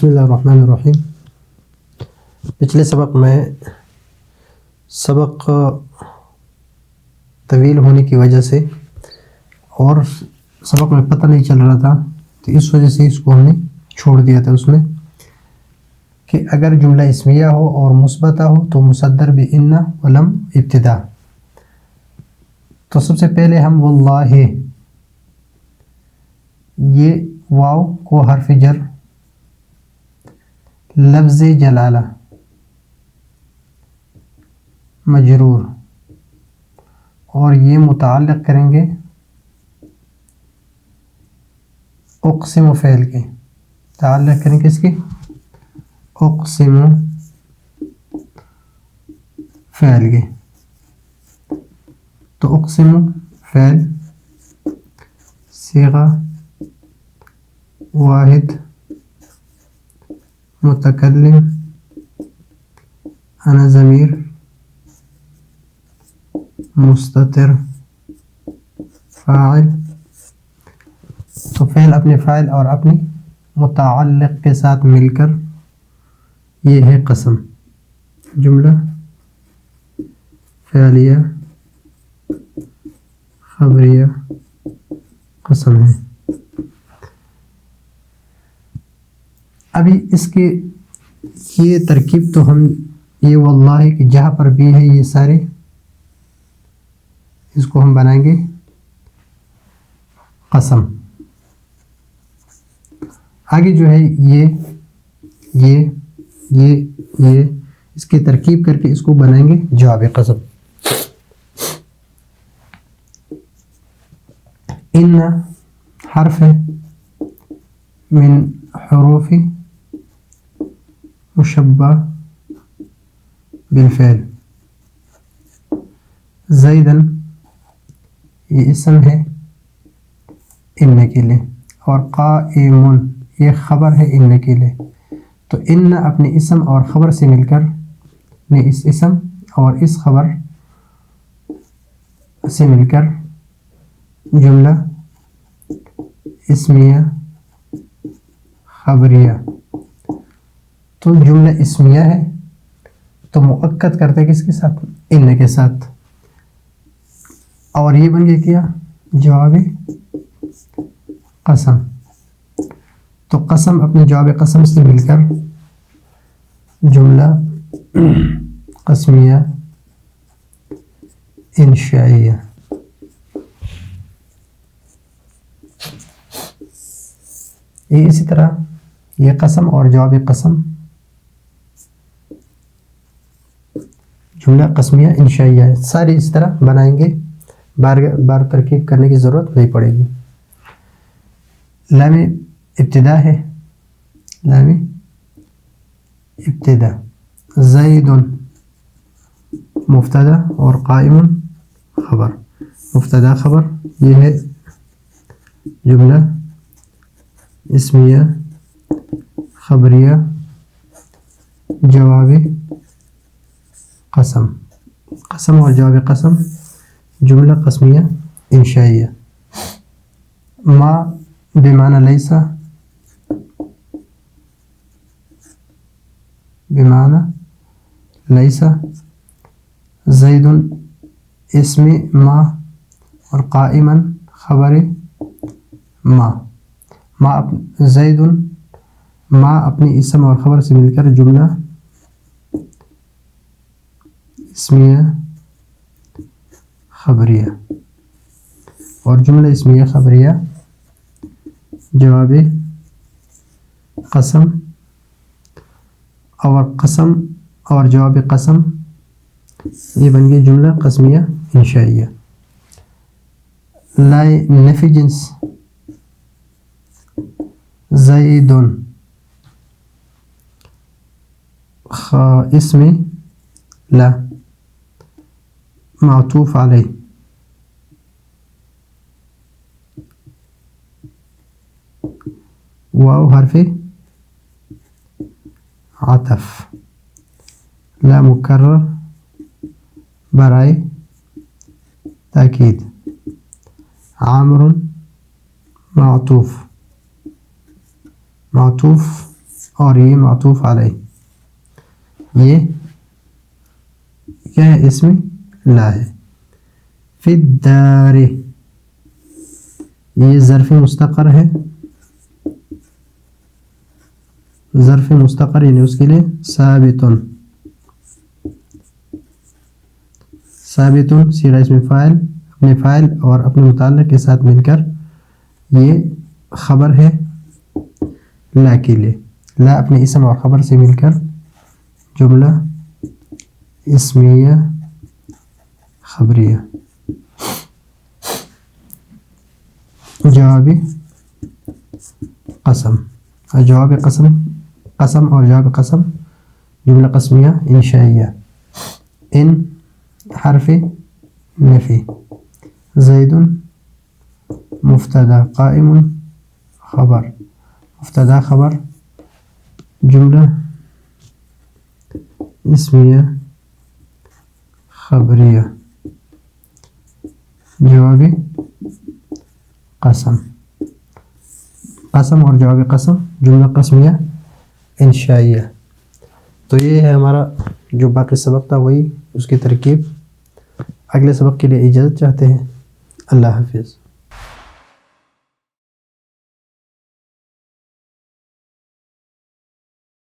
بسم اللہ الرحمن الرحیم۔ پچھلے سبق میں سبق طویل ہونے کی وجہ سے اور سبق میں پتہ نہیں چل رہا تھا تو اس وجہ سے اس کو ہم نے چھوڑ دیا تھا، اس میں کہ اگر جملہ اسمیہ ہو اور مثبتہ ہو تو مصدر بِإِنَّ ولم ابتدا۔ تو سب سے پہلے ہم واللہ، یہ واو کو حرف جر لفظ جلالہ مجرور اور یہ متعلق کریں گے اقسم فعل کے، تعلق کریں گے اس کی اقسم فعل کے۔ تو اقسم فعل صیغہ واحد متکلم انا ضمیر مستتر فاعل۔ تو فعل اپنے فاعل اور اپنی متعلق کے ساتھ مل کر یہ ہے قسم، جملہ فعلیہ خبریہ قسم ہے۔ ابھی اس کے یہ ترکیب تو ہم یہ واللہ کہ جہاں پر بھی ہے یہ سارے اس کو ہم بنائیں گے قسم۔ آگے جو ہے یہ اس کی ترکیب کر کے اس کو بنائیں گے جواب قسم۔ ان حرف من حروف مشبہ بالفعل، زیدن یہ اسم ہے ان کے لیے، اور قائم یہ خبر ہے ان کے لیے۔ تو ان اپنے اسم اور خبر سے مل کر اس اسم اور اس خبر سے مل کر جملہ اسمیہ خبریہ۔ تو جملہ اسمیہ ہے تو مؤکد کرتے کس کے ساتھ؟ ان کے ساتھ، اور یہ بن گیا کیا جواب قسم۔ تو قسم اپنے جواب قسم سے مل کر جملہ قسمیہ انشائیہ۔ یہ اسی طرح یہ قسم اور جواب قسم جملہ قسمیہ انشائیہ ہے، ساری اس طرح بنائیں گے، بار ترکیب کرنے کی ضرورت نہیں پڑے گی۔ لام ابتدا ہے، لام ابتدا، زید مبتدا اور قائم خبر، مبتدا خبر، یہ ہے جملہ اسمیہ خبریہ جواب قسم۔ قسم اور جواب قسم جملہ قسمیہ انشائیہ۔ ما بمعنی لیسا، بمعنی لیسا، زید اسم ما اور قائما خبر ما۔ زید ما اپنی اسم اور خبر سے مل کر جملہ اسمیہ خبریہ، اور جملہ اسمیہ خبریہ جواب قسم، اور قسم اور جواب قسم یہ بن گئی جملہ قسمیہ انشائیہ۔ لا نفی جنس، زید اسم لا معطوف علیہ، واو حرف عطف، لا مکرر برائے تاکید، عامر معطوف اور یہ معطوف علیہ، یہ کیا ہے؟ اسم لا ہے. فی الدار، یہ ظرف مستقر ہے، ظرف مستقر یعنی اس کے لیے ثابتن، ثابتن صیغہ اسم فاعل، اپنے فاعل اور اپنے متعلق کے ساتھ مل کر یہ خبر ہے لا کے لیے. لا اپنے اسم اور خبر سے مل کر جملہ اسمیہ خبریہ. جواب قسم، جواب قسم، قسم اور جواب قسم جملہ قسمیہ انشائیہ. ان حرف نفی، زید مبتدا، قائم خبر، مبتدا خبر جملہ اسمیہ خبریہ. جواب قسم، قسم اور جواب قسم جملہ قسمیہ انشائیہ. تو یہ ہے ہمارا جو باقی سبق تھا وہی اس کی ترکیب. اگلے سبق کے لیے اجازت چاہتے ہیں. اللہ حافظ.